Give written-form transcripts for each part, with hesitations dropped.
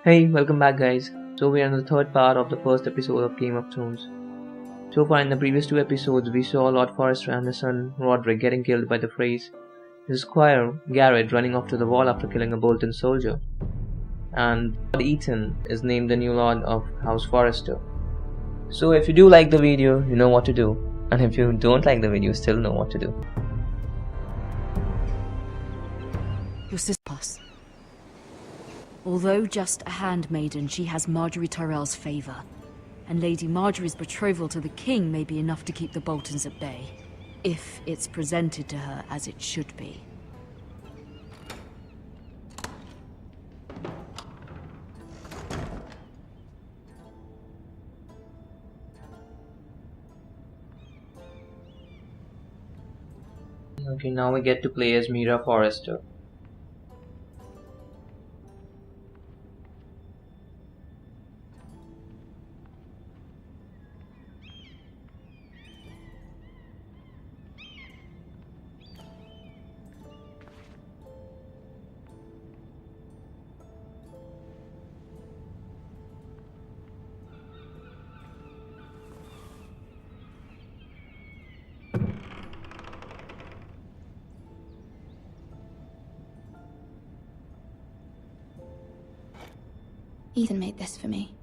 Hey, welcome back guys. So we are in the third part of the first episode of Game of Thrones. So far in the previous two episodes we saw Lord Forrester and his son Roderick getting killed by the Freys, his squire Garrett running off to the wall after killing a Bolton soldier, and Lord Ethan is named the new Lord of House Forrester. So if you do like the video, you know what to do, and if you don't like the video, you still know what to do. Your sister pass. Although just a handmaiden, she has Margaery Tyrell's favour, and Lady Margaery's betrothal to the king may be enough to keep the Boltons at bay, if it's presented to her as it should be. Okay, now we get to play as Mira Forrester. Ethan made this for me.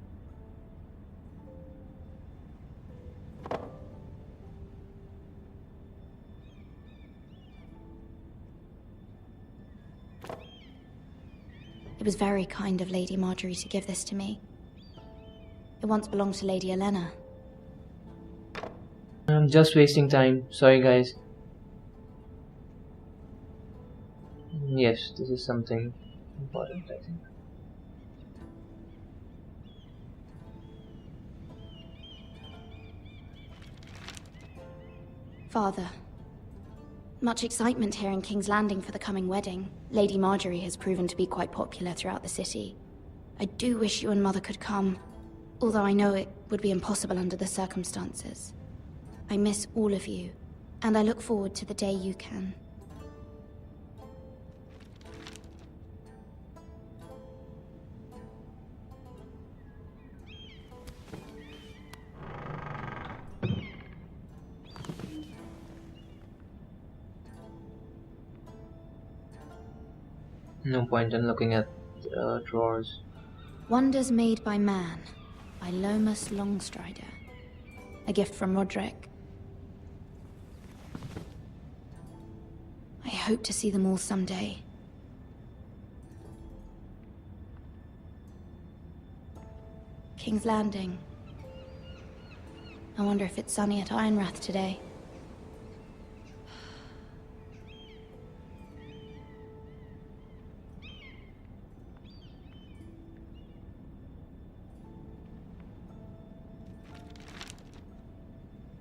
It was very kind of Lady Margaery to give this to me. It once belonged to Lady Olenna. I'm just wasting time. Sorry guys. Yes, this is something important, I think. Father. Much excitement here in King's Landing for the coming wedding. Lady Margaery has proven to be quite popular throughout the city. I do wish you and Mother could come, although I know it would be impossible under the circumstances. I miss all of you, and I look forward to the day you can. No point in looking at drawers. Wonders Made by Man, by Lomas Longstrider. A gift from Roderick. I hope to see them all someday. King's Landing. I wonder if it's sunny at Ironrath today.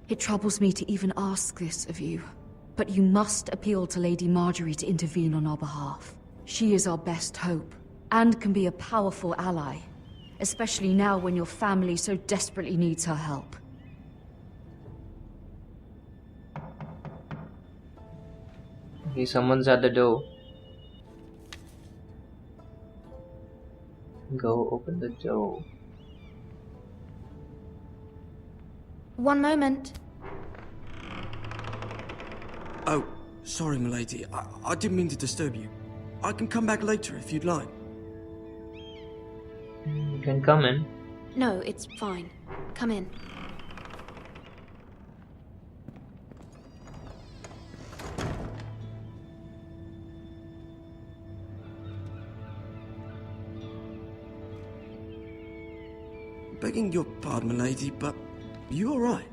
It troubles me to even ask this of you, but you must appeal to Lady Margaery to intervene on our behalf. She is our best hope, and can be a powerful ally, especially now when your family so desperately needs her help. Okay, someone's at the door. Go open the door. One moment. Oh, sorry, milady. I didn't mean to disturb you. I can come back later if you'd like. You can come in. No, it's fine. Come in. Begging your pardon, milady, but you all right?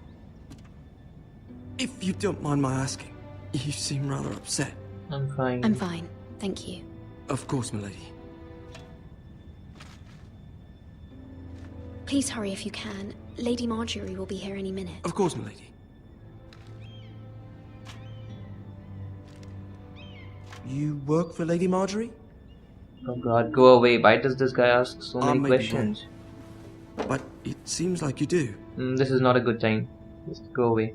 If you don't mind my asking, you seem rather upset. I'm fine. I'm fine, thank you. Of course, milady. Please hurry if you can. Lady Margaery will be here any minute. Of course, milady. You work for Lady Margaery? Oh god, go away. Why does this guy ask so many questions? But it seems like you do. This is not a good time. Just go away.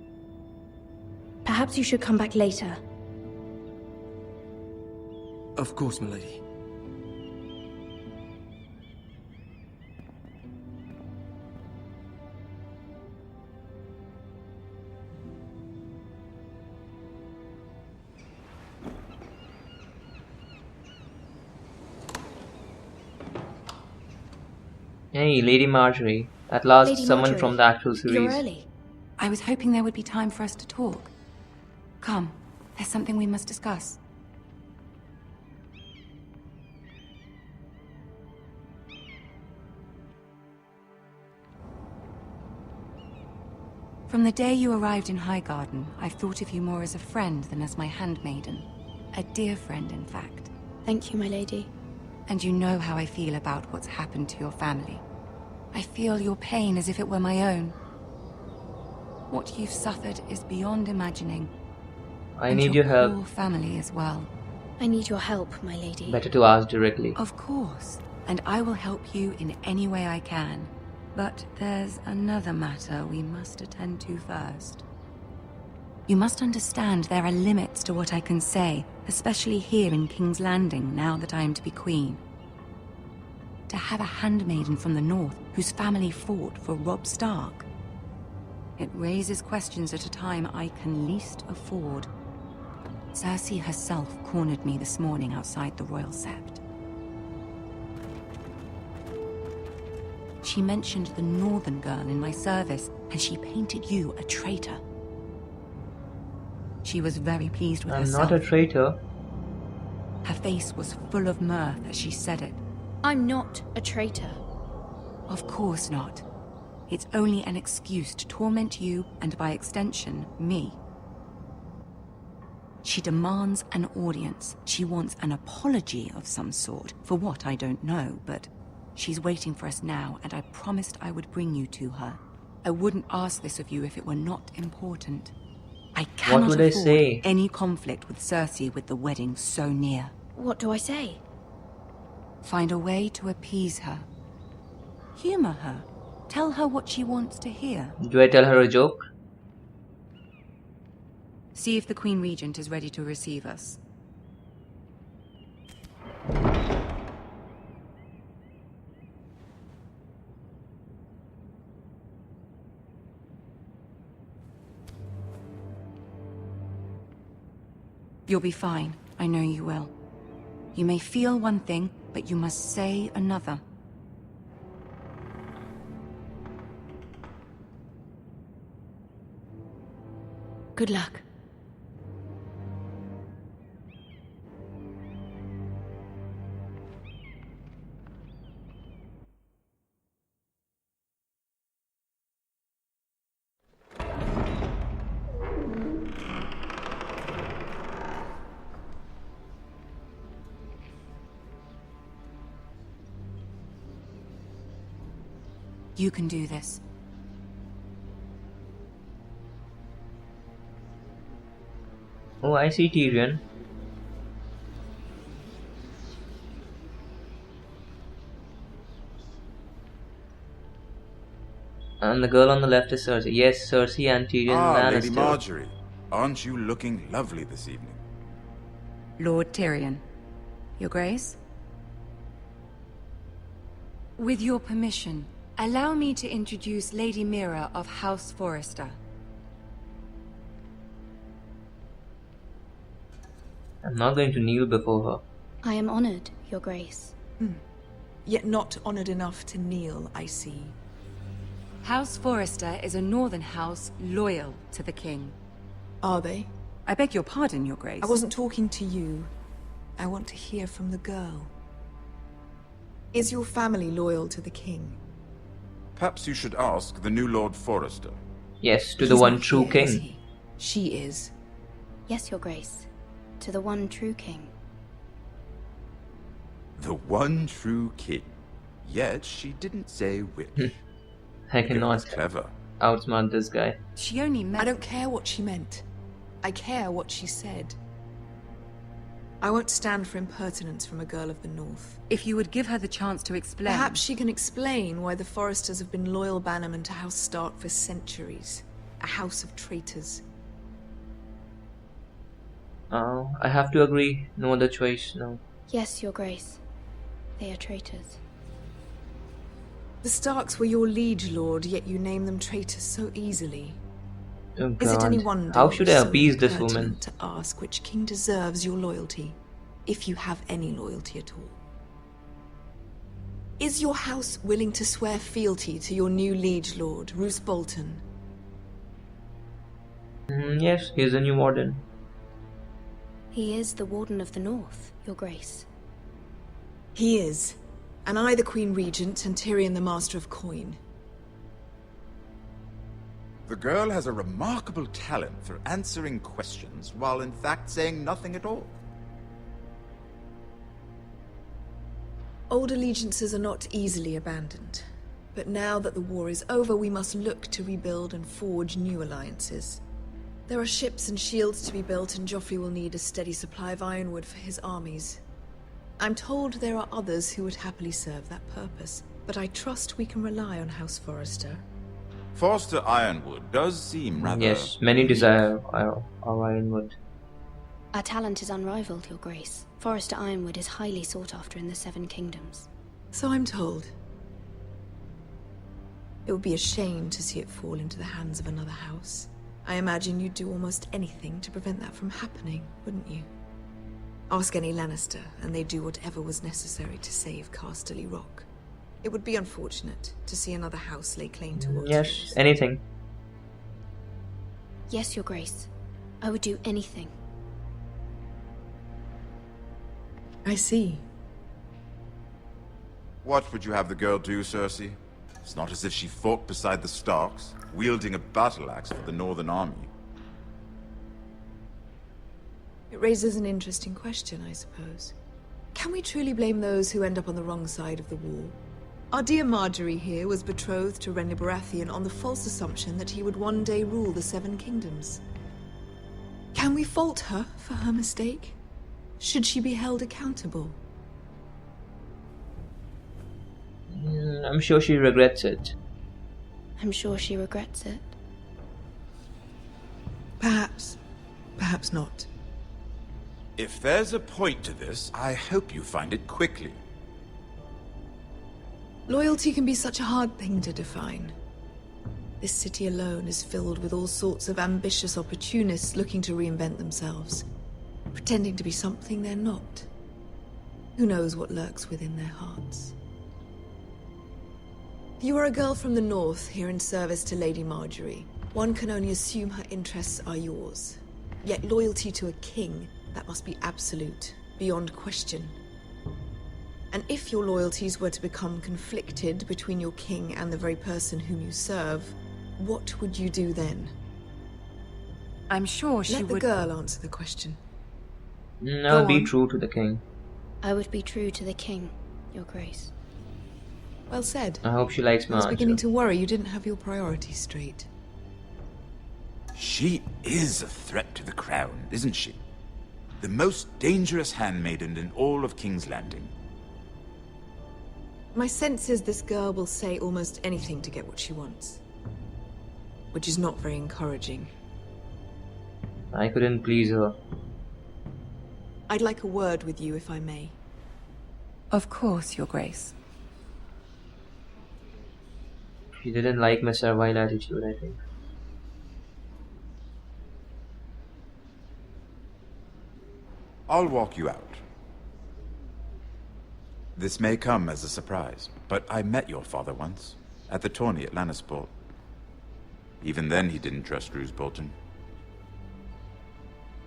Perhaps you should come back later. Of course, milady. Hey, Lady Margaery. At last, Lady someone Margaery, from the actual You're series. early. I was hoping there would be time for us to talk. Come, there's something we must discuss. From the day you arrived in Highgarden, I've thought of you more as a friend than as my handmaiden. A dear friend, in fact. Thank you, my lady. And you know how I feel about what's happened to your family. I feel your pain as if it were my own. What you've suffered is beyond imagining. I And need your your help. poor family as well. I need your help, my lady. Better to ask directly. Of course, and I will help you in any way I can. But there's another matter we must attend to first. You must understand there are limits to what I can say, especially here in King's Landing, now that I am to be queen. To have a handmaiden from the north whose family fought for Robb Stark. It raises questions at a time I can least afford. Cersie herself cornered me this morning outside the Royal Sept. She mentioned the northern girl in my service, and she painted you a traitor. She was very pleased with I'm herself. not a traitor. Her face was full of mirth as she said it. I'm not a traitor. Of course not. It's only an excuse to torment you, and by extension, me. She demands an audience. She wants an apology of some sort, for what I don't know, but she's waiting for us now, and I promised I would bring you to her. I wouldn't ask this of you if it were not important. I cannot would I afford say? any conflict with Cersie with the wedding so near. What do I say? Find a way to appease her. Humor her. Tell her what she wants to hear. Do I tell her a joke? See if the Queen Regent is ready to receive us. You'll be fine. I know you will. You may feel one thing, but you must say another. Good luck. You can do this. Oh, I see Tyrion. And the girl on the left is Cersie. Yes, Cersie and Tyrion Lannister. Lady Margaery. Aren't you looking lovely this evening? Lord Tyrion. Your Grace? With your permission, allow me to introduce Lady Mira of House Forrester. I'm not going to kneel before her. I am honored, Your Grace. Yet not honored enough to kneel, I see. House Forrester is a northern house loyal to the king. Are they? I beg your pardon, Your Grace. I wasn't talking to you. I want to hear from the girl. Is your family loyal to the king? Perhaps you should ask the new Lord Forrester. Yes, to the He's one not true here, is king. he? She is. Yes, Your Grace. To the one true king. The one true king. Yet she didn't say which. I It cannot was clever. outsmart this guy. She only meant... I don't care what she meant. I care what she said. I won't stand for impertinence from a girl of the North. If you would give her the chance to explain... Perhaps she can explain why the Forresters have been loyal bannermen to House Stark for centuries. A house of traitors. I have to agree. No other choice, no. Yes, Your Grace. They are traitors. The Starks were your liege lord, yet you name them traitors so easily. Oh Is it any God. wonder How should I you're so appease this impertinent woman? to ask which king deserves your loyalty, if you have any loyalty at all? Is your house willing to swear fealty to your new liege lord, Roose Bolton? Yes, he's the new warden. He is the Warden of the North, Your Grace. He is. And I the Queen Regent and Tyrion the Master of Coin. The girl has a remarkable talent for answering questions while in fact saying nothing at all. Old allegiances are not easily abandoned. But now that the war is over, we must look to rebuild and forge new alliances. There are ships and shields to be built, and Joffrey will need a steady supply of ironwood for his armies. I'm told there are others who would happily serve that purpose, but I trust we can rely on House Forrester. Forster Ironwood does seem rather... Yes, many desire our ironwood. Our talent is unrivaled, Your Grace. Forrester Ironwood is highly sought after in the Seven Kingdoms. So I'm told. It would be a shame to see it fall into the hands of another house. I imagine you'd do almost anything to prevent that from happening, wouldn't you? Ask any Lannister, and they'd do whatever was necessary to save Casterly Rock. It would be unfortunate to see another house lay claim to what Yes, anything. Yes, Your Grace. I would do anything. I see. What would you have the girl do, Cersie? It's not as if she fought beside the Starks, wielding a battle axe for the Northern Army. It raises an interesting question, I suppose. Can we truly blame those who end up on the wrong side of the war? Our dear Margaery here was betrothed to Renly Baratheon on the false assumption that he would one day rule the Seven Kingdoms. Can we fault her for her mistake? Should she be held accountable? I'm sure she regrets it. I'm sure she regrets it. Perhaps. Perhaps not. If there's a point to this, I hope you find it quickly. Loyalty can be such a hard thing to define. This city alone is filled with all sorts of ambitious opportunists looking to reinvent themselves, pretending to be something they're not. Who knows what lurks within their hearts? You are a girl from the north, here in service to Lady Margaery. One can only assume her interests are yours. Yet loyalty to a king, that must be absolute, beyond question. And if your loyalties were to become conflicted between your king and the very person whom you serve, what would you do then? I'm sure she would... would... Let the girl answer the question. I'll be on. true to the king. I would be true to the king, Your Grace. Well said. I hope she likes I my was answer. beginning to worry you didn't have your priorities straight. She is a threat to the crown, isn't she? The most dangerous handmaiden in all of King's Landing. My sense is this girl will say almost anything to get what she wants. Which is not very encouraging. I couldn't please her. I'd like a word with you, if I may. Of course, Your Grace. She didn't like my servile attitude, I think. I'll walk you out. This may come as a surprise, but I met your father once, at the tourney at Lannisport. Even then he didn't trust Roose Bolton.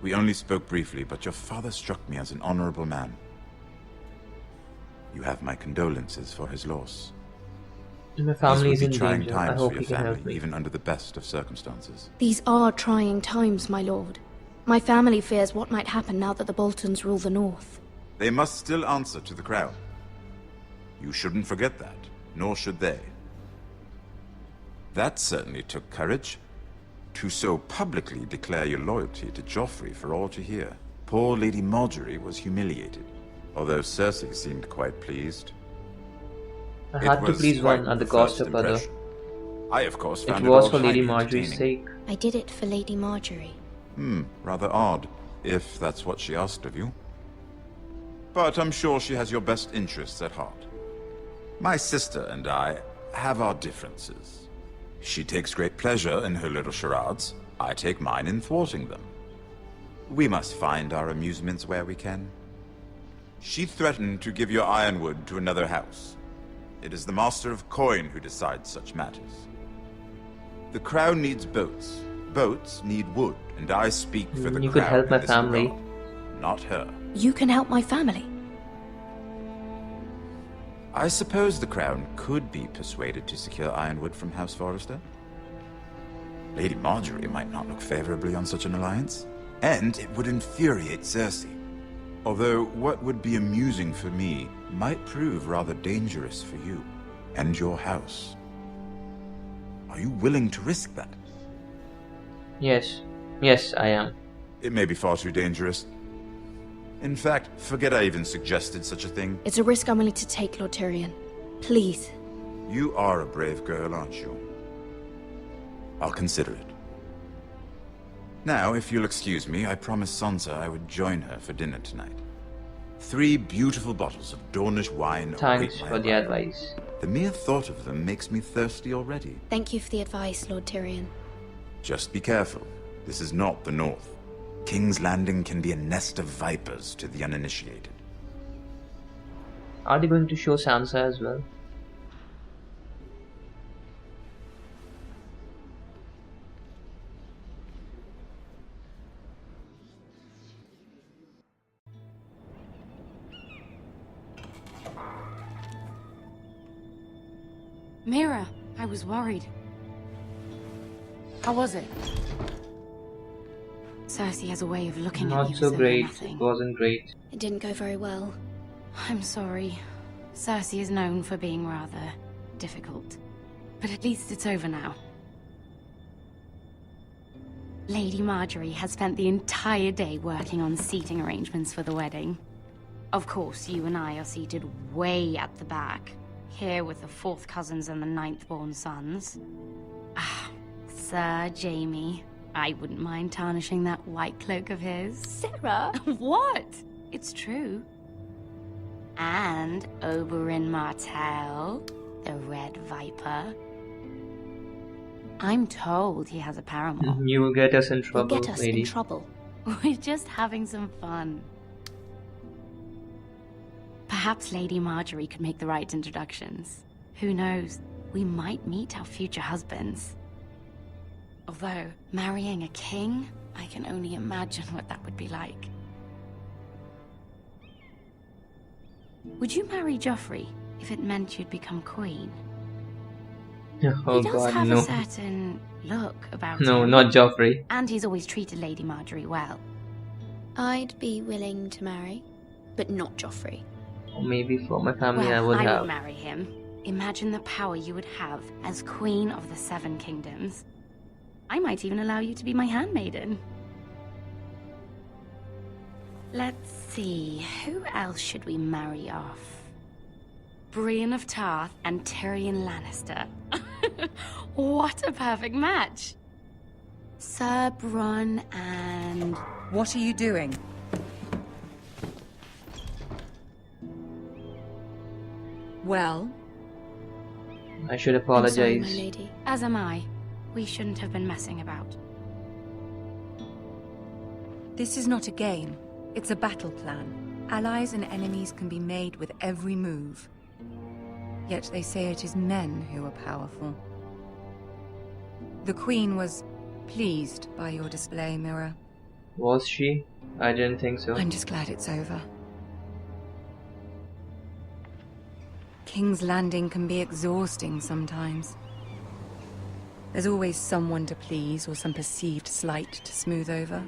We only spoke briefly, but your father struck me as an honorable man. You have my condolences for his loss. My family is These in would be trying danger. I times hope for he your can help family, me. even under the best of circumstances. These are trying times, my lord. My family fears what might happen now that the Boltons rule the North. They must still answer to the crown. You shouldn't forget that, nor should they. That certainly took courage. To so publicly declare your loyalty to Joffrey for all to hear. Poor Lady Margaery was humiliated, although Cersie seemed quite pleased. I had to was please quite one at the the cost first of other. impression. I, of course, It found was all for Lady highly Margaery's entertaining. sake. I did it for Lady Margaery. Rather odd, if that's what she asked of you. But I'm sure she has your best interests at heart. My sister and I have our differences. She takes great pleasure in her little charades. I take mine in thwarting them. We must find our amusements where we can. She threatened to give your ironwood to another house. It is the Master of Coin who decides such matters. The crown needs boats. Boats need wood, and I speak for the You crown could help in my this family. regard, not her. You can help my family. I suppose the crown could be persuaded to secure ironwood from House Forrester. Lady Margaery might not look favorably on such an alliance, and it would infuriate Cersie. Although what would be amusing for me might prove rather dangerous for you and your house. Are you willing to risk that? Yes. Yes, I am. It may be far too dangerous. In fact, forget I even suggested such a thing. It's a risk I'm willing to take, Lord Tyrion. Please. You are a brave girl, aren't you? I'll consider it. Now, if you'll excuse me, I promised Sansa I would join her for dinner tonight. 3 beautiful bottles of Dornish wine Thanks await my for the arrival. advice. The mere thought of them makes me thirsty already. Thank you for the advice, Lord Tyrion. Just be careful. This is not the North. King's Landing can be a nest of vipers to the uninitiated. Are they going to show Sansa as well? Mira, I was worried. How was it? Cersie has a way of looking at Not you so as though great. you're nothing. It wasn't great. It didn't go very well. I'm sorry. Cersie is known for being rather difficult. But at least it's over now. Lady Margaery has spent the entire day working on seating arrangements for the wedding. Of course, you and I are seated way at the back, here with the 4th cousins and the 9th-born sons. Ah, Sir Jaime. I wouldn't mind tarnishing that white cloak of his. Sarah? What? It's true. And Oberyn Martell, the Red Viper. I'm told he has a paramour. You will get us in You'll trouble, get us lady. in trouble. We're just having some fun. Perhaps Lady Margaery could make the right introductions. Who knows? We might meet our future husbands. Although, marrying a king, I can only imagine what that would be like. Would you marry Joffrey if it meant you'd become queen? Oh He does god, have no. a certain look about No, him. not Joffrey. And he's always treated Lady Margaery well. I'd be willing to marry, but not Joffrey. Or maybe for my family Well, I would have. would marry him. Imagine the power you would have as Queen of the 7 Kingdoms. I might even allow you to be my handmaiden. Let's see, who else should we marry off? Brienne of Tarth and Tyrion Lannister. What a perfect match! Sir Bronn and... What are you doing? Well, I should I'm sorry, apologize. my lady. As am I. We shouldn't have been messing about. this is not a game. It's a battle plan. Allies and enemies can be made with every move. Yet they say it is men who are powerful. The Queen was pleased by your display, Mira. Was she? I didn't think so. I'm just glad it's over. King's Landing can be exhausting sometimes. There's always someone to please or some perceived slight to smooth over.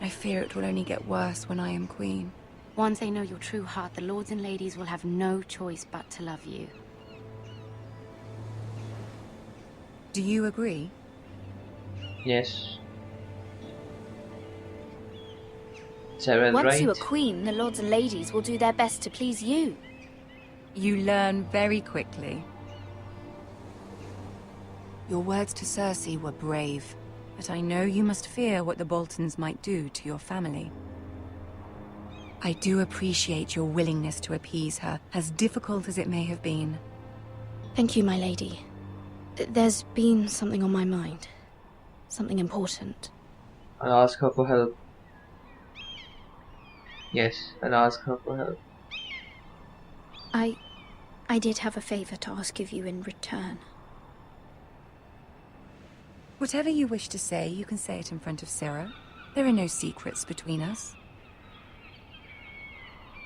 I fear it will only get worse when I am queen. Once they know your true heart, the lords and ladies will have no choice but to love you. Do you agree? Yes. Sarah's Once right. you are queen, the lords and ladies will do their best to please you. You learn very quickly. Your words to Cersie were brave, but I know you must fear what the Boltons might do to your family. I do appreciate your willingness to appease her, as difficult as it may have been. Thank you, my lady. There's been something on my mind. Something important. I'll ask her for help. Yes, I'll ask her for help. I did have a favor to ask of you in return. Whatever you wish to say, you can say it in front of Sarah. There are no secrets between us.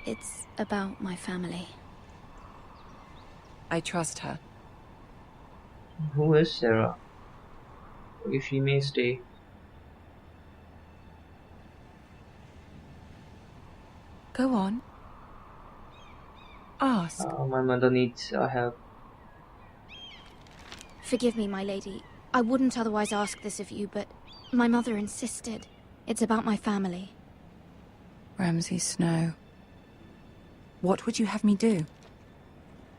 It's about my family. I trust her. Who is Sarah? If she may stay. Go on. Ask. My mother needs help. Forgive me, my lady. I wouldn't otherwise ask this of you, but my mother insisted. It's about my family. Ramsay Snow. What would you have me do?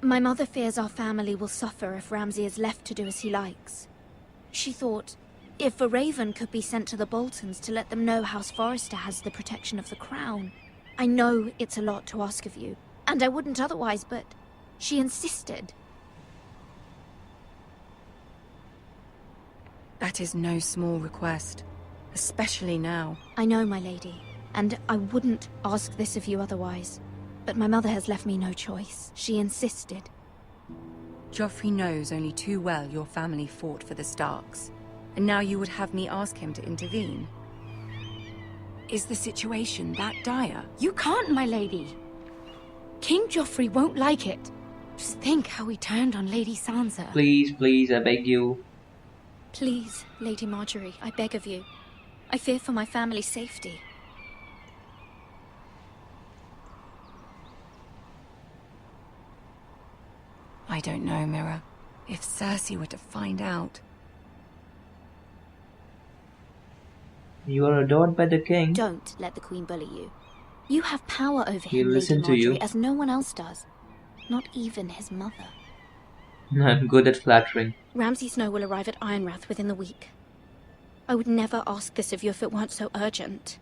My mother fears our family will suffer if Ramsay is left to do as he likes. She thought, if a raven could be sent to the Boltons to let them know House Forrester has the protection of the crown. I know it's a lot to ask of you, and I wouldn't otherwise, but she insisted. That is no small request, especially now. I know, my lady, and I wouldn't ask this of you otherwise. But my mother has left me no choice. She insisted. Joffrey knows only too well your family fought for the Starks, and now you would have me ask him to intervene. Is the situation that dire? You can't, my lady. King Joffrey won't like it. Just think how he turned on Lady Sansa. Please, please, I beg you. Please, Lady Margaery, I beg of you. I fear for my family's safety. I don't know, Mira. If Cersie were to find out... You are adored by the king. Don't let the Queen bully you. You have power over He'll him, Lady listen to Margaery, you. as no one else does. Not even his mother. I'm good at flattering. Ramsay Snow will arrive at Ironrath within the week. I would never ask this of you if it weren't so urgent.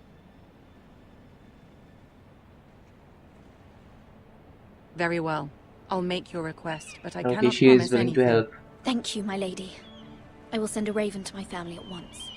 Very well. I'll make your request, but I Okay, cannot she promise is willing anything. to help. Thank you, my lady. I will send a raven to my family at once.